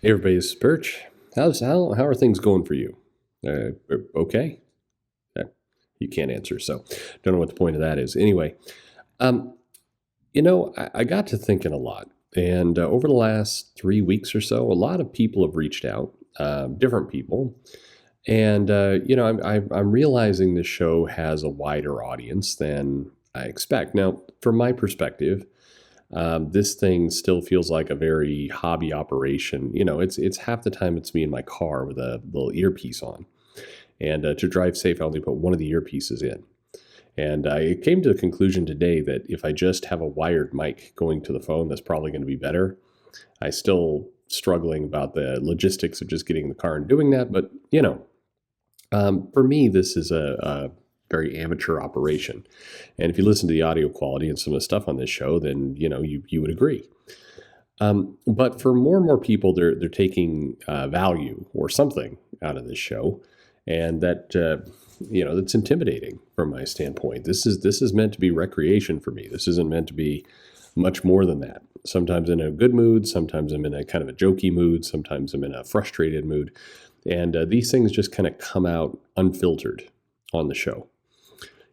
Hey everybody, this is Perch. How are things going for you? Okay. Uh, You can't answer, so don't know what the point of that is. Anyway, um, I got to thinking a lot, and over the last 3 weeks or so, a lot of people have reached out, different people, and I'm realizing this show has a wider audience than I expect. Now, from my perspective, this thing still feels like a very hobby operation. It's half the time it's me in my car with a little earpiece on, and to drive safe, I only put one of the earpieces in. And I came to the conclusion today that if I just have a wired mic going to the phone, that's probably going to be better. I still struggling about the logistics of just getting in the car and doing that, but for me, this is a very amateur operation. And if you listen to the audio quality and some of the stuff on this show, then you would agree. But for more and more people, they're taking value or something out of this show, and that's intimidating from my standpoint. This is meant to be recreation for me. This isn't meant to be much more than that. Sometimes in a good mood, sometimes I'm in a kind of a jokey mood, sometimes I'm in a frustrated mood, and these things just kind of come out unfiltered on the show.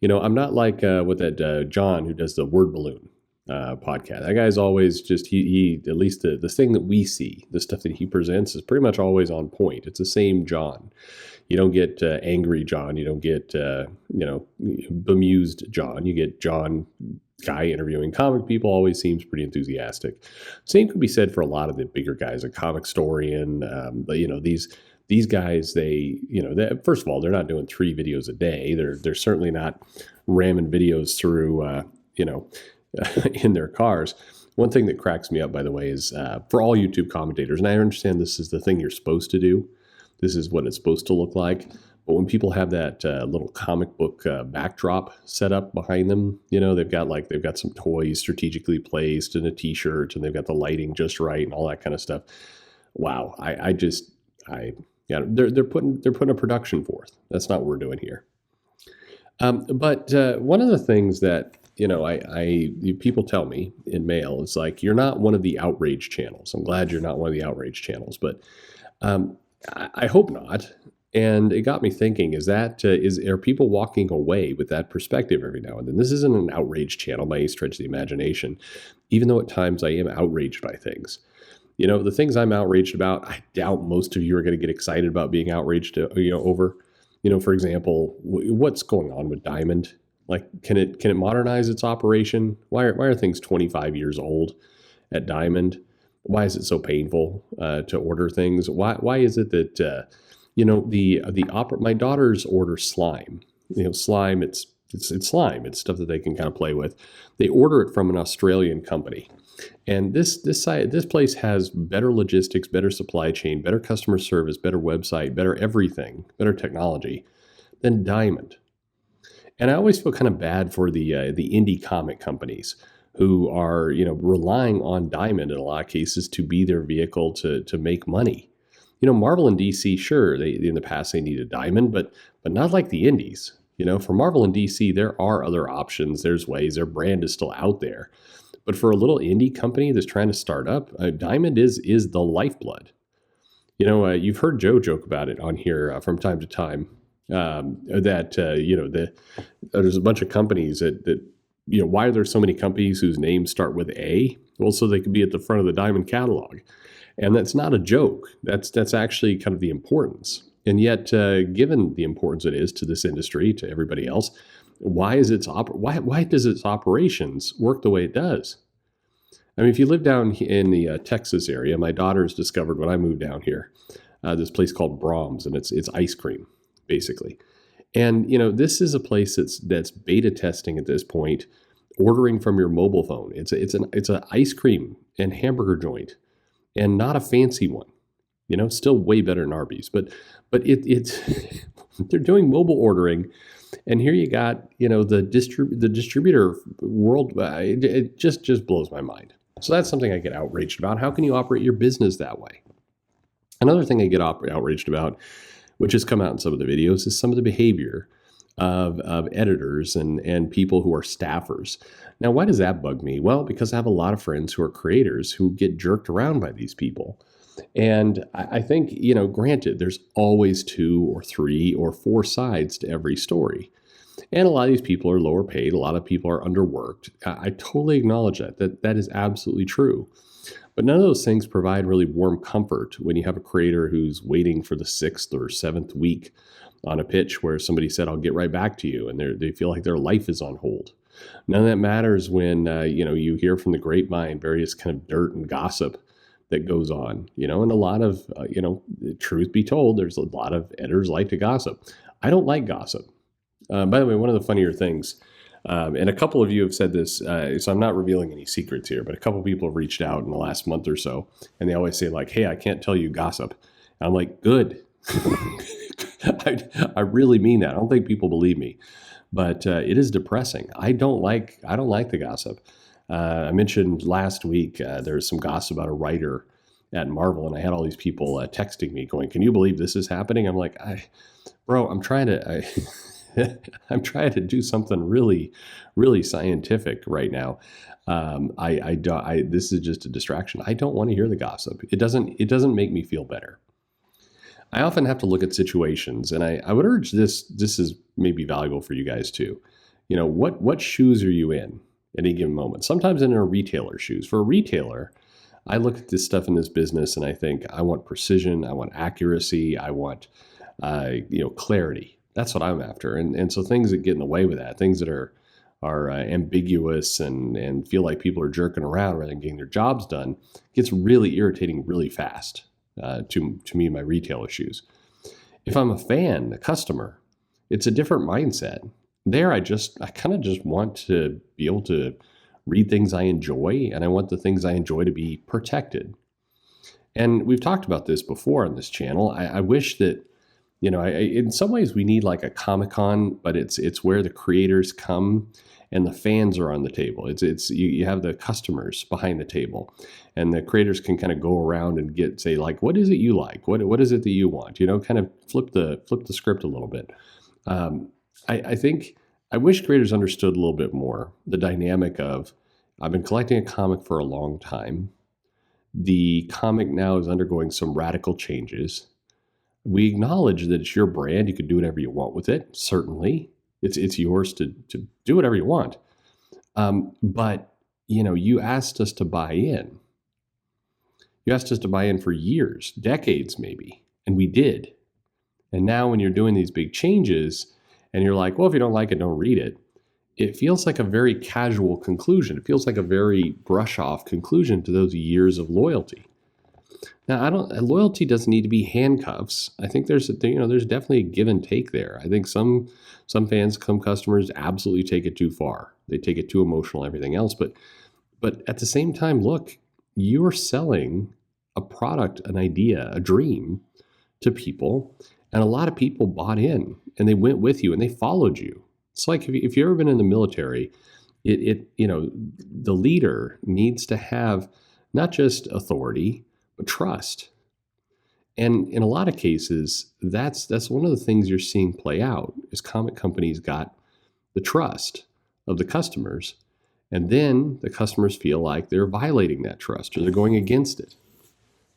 I'm not like with that John who does the word balloon podcast. That guy's always just he at least the thing that we see, the stuff that he presents is pretty much always on point. It's the same John. You don't get angry John. You don't get bemused John. You get John guy interviewing comic people, always seems pretty enthusiastic. Same could be said for a lot of the bigger guys, a comic historian. But these guys, first of all, they're not doing 3 videos a day. They're certainly not ramming videos through in their cars. One thing that cracks me up, by the way, is for all YouTube commentators, and I understand this is the thing you're supposed to do. This is what it's supposed to look like. But when people have that little comic book backdrop set up behind them, they've got some toys strategically placed and a T-shirt, and they've got the lighting just right and all that kind of stuff. Wow, they're putting a production forth. That's not what we're doing here. But one of the things that people tell me in mail is like, you're not one of the outrage channels. I'm glad you're not one of the outrage channels, but I hope not. And it got me thinking: are people walking away with that perspective every now and then? This isn't an outrage channel by any stretch of the imagination, even though at times I am outraged by things. The things I'm outraged about, I doubt most of you are going to get excited about being outraged over. For example, what's going on with Diamond? Like, can it modernize its operation? Why are things 25 years old at Diamond? Why is it so painful to order things? Why is it that my daughters order slime? Slime. It's slime. It's stuff that they can kind of play with. They order it from an Australian company, and this place has better logistics, better supply chain, better customer service, better website, better everything, better technology than Diamond. And I always feel kind of bad for the indie comic companies who are relying on Diamond in a lot of cases to be their vehicle to make money. Marvel and DC, sure, in the past they needed Diamond, but not like the indies. For Marvel and DC, there are other options. There's ways. Their brand is still out there. But for a little indie company that's trying to start up, Diamond is the lifeblood. You've heard Joe joke about it on here from time to time. There's a bunch of companies that why are there so many companies whose names start with A? Well, so they could be at the front of the Diamond catalog. And that's not a joke. That's actually kind of the importance. And yet, given the importance it is to this industry, to everybody else, why does its operations work the way it does? I mean, if you live down in the Texas area, my daughters discovered when I moved down here this place called Brahms, and it's ice cream, basically. And this is a place that's beta testing at this point, ordering from your mobile phone. It's an ice cream and hamburger joint, and not a fancy one. Still way better than Arby's, but it's they're doing mobile ordering, and here you got the distributor world. It just blows my mind. So that's something I get outraged about. How can you operate your business that way? Another thing I get outraged about, which has come out in some of the videos, is some of the behavior of editors and people who are staffers. Now, why does that bug me? Well, because I have a lot of friends who are creators who get jerked around by these people. And I think, granted, there's always 2 or 3 or 4 sides to every story. And a lot of these people are lower paid. A lot of people are underworked. I totally acknowledge that is absolutely true. But none of those things provide really warm comfort when you have a creator who's waiting for the 6th or 7th week on a pitch where somebody said, I'll get right back to you. And they feel like their life is on hold. None of that matters when, you hear from the grapevine various kind of dirt and gossip that goes on, and a lot of, truth be told, there's a lot of editors like to gossip. I don't like gossip. By the way, one of the funnier things, and a couple of you have said this, so I'm not revealing any secrets here, but a couple of people have reached out in the last month or so, and they always say like, hey, I can't tell you gossip. And I'm like, good. I really mean that. I don't think people believe me, but it is depressing. I don't like the gossip. I mentioned last week there's some gossip about a writer at Marvel, and I had all these people texting me going, can you believe this is happening? I'm like, I'm trying to I'm trying to do something really, really scientific right now. This is just a distraction. I don't want to hear the gossip. It doesn't make me feel better. I often have to look at situations, and I would urge this is maybe valuable for you guys too. What shoes are you in at any given moment? Sometimes in a retailer's shoes. For a retailer, I look at this stuff in this business and I think I want precision, I want accuracy, I want clarity. That's what I'm after. And so things that get in the way with that, things that are ambiguous and feel like people are jerking around rather than getting their jobs done, gets really irritating really fast to me and my retailer shoes. If I'm a fan, a customer, it's a different mindset. There, I kind of just want to be able to read things I enjoy, and I want the things I enjoy to be protected. And we've talked about this before on this channel. I wish that, in some ways we need like a Comic-Con, but it's where the creators come and the fans are on the table. It's you have the customers behind the table, and the creators can kind of go around and say like, what is it you like? What is it that you want? Kind of flip the script a little bit. I think I wish creators understood a little bit more the dynamic of, I've been collecting a comic for a long time. The comic now is undergoing some radical changes. We acknowledge that it's your brand. You can do whatever you want with it. Certainly, it's yours to do whatever you want. But you asked us to buy in. You asked us to buy in for years, decades maybe, and we did. And now when you're doing these big changes, and you're like, well, if you don't like it, don't read it. It feels like a very casual conclusion. It feels like a very brush-off conclusion to those years of loyalty. Now, loyalty doesn't need to be handcuffs. I think there's definitely a give and take there. I think some fans, some customers absolutely take it too far. They take it too emotional, everything else. But at the same time, look, you're selling a product, an idea, a dream to people, and a lot of people bought in and they went with you and they followed you. It's like if you've ever been in the military, the leader needs to have not just authority, but trust. And in a lot of cases, that's one of the things you're seeing play out is comic companies got the trust of the customers, and then the customers feel like they're violating that trust or they're going against it.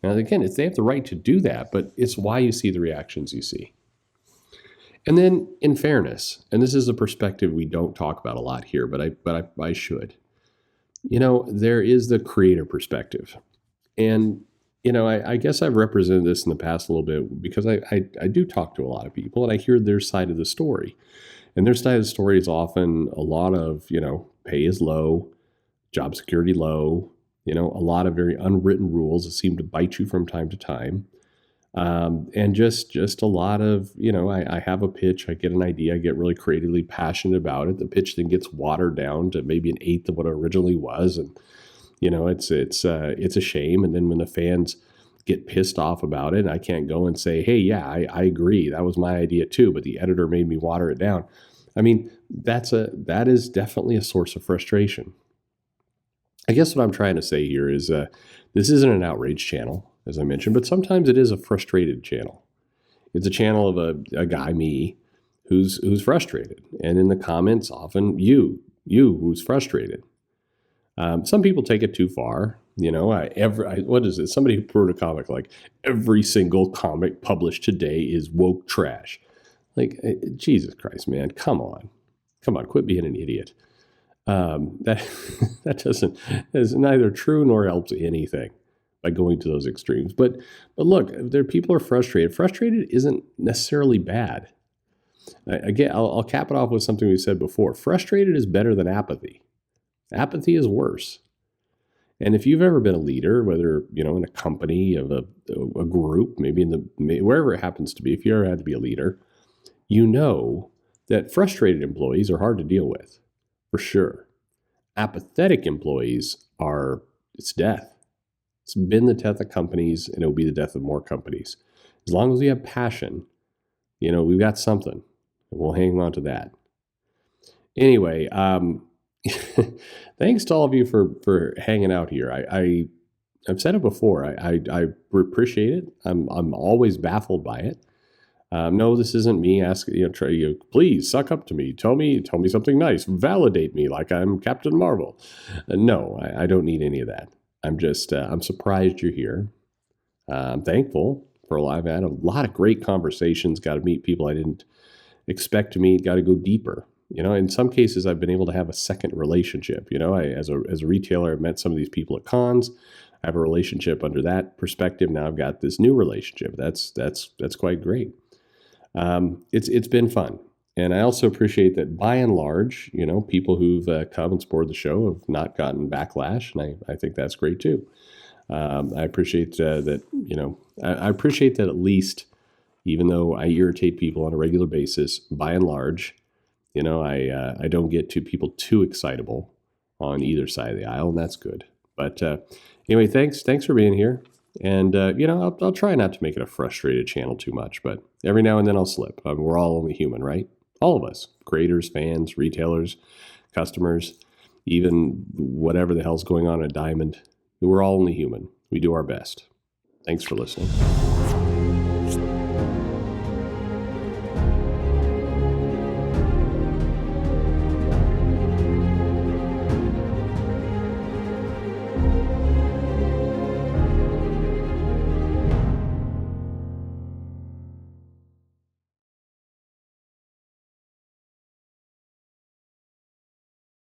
Now, again, they have the right to do that, but it's why you see the reactions you see. And then, in fairness, and this is a perspective we don't talk about a lot here, but I should. There is the creator perspective, and I guess I've represented this in the past a little bit because I do talk to a lot of people and I hear their side of the story, and their side of the story is often a lot of pay is low, job security low. A lot of very unwritten rules that seem to bite you from time to time. And just a lot of, I have a pitch, I get an idea, I get really creatively passionate about it. The pitch then gets watered down to maybe 1/8 of what it originally was. And, it's a shame. And then when the fans get pissed off about it, I can't go and say, hey, yeah, I agree. That was my idea too, but the editor made me water it down. I mean, that is definitely a source of frustration. I guess what I'm trying to say here is this isn't an outrage channel, as I mentioned, but sometimes it is a frustrated channel. It's a channel of a guy, me, who's frustrated. And in the comments, often you who's frustrated. Some people take it too far. What is it? Somebody who wrote a comic like every single comic published today is woke trash. Like, Jesus Christ, man, come on, quit being an idiot. That is neither true nor helps anything by going to those extremes. But look, there people are frustrated. Frustrated isn't necessarily bad. Again, I'll cap it off with something we said before. Frustrated is better than apathy. Apathy is worse. And if you've ever been a leader, whether in a company, of a group, maybe wherever it happens to be, if you ever had to be a leader, you know that frustrated employees are hard to deal with, for sure. Apathetic employees it's death. It's been the death of companies, and it will be the death of more companies. As long as we have passion, we've got something, and we'll hang on to that. Anyway, thanks to all of you for hanging out here. I've said it before. I appreciate it. I'm always baffled by it. No, this isn't me asking, please suck up to me. Tell me something nice. Validate me like I'm Captain Marvel. No, I don't need any of that. I'm surprised you're here. I'm thankful I've had a lot of great conversations, got to meet people I didn't expect to meet, got to go deeper. In some cases, I've been able to have a second relationship. As a retailer, I've met some of these people at cons. I have a relationship under that perspective. Now I've got this new relationship. That's quite great. It's been fun. And I also appreciate that by and large, people who've come and supported the show have not gotten backlash. And I think that's great too. I appreciate that, I appreciate that at least, even though I irritate people on a regular basis, by and large, I don't get people too excitable on either side of the aisle, and that's good. But anyway, thanks for being here. And, I'll try not to make it a frustrated channel too much, but every now and then I'll slip. We're all only human, right? All of us, creators, fans, retailers, customers, even whatever the hell's going on at Diamond. We're all only human. We do our best. Thanks for listening.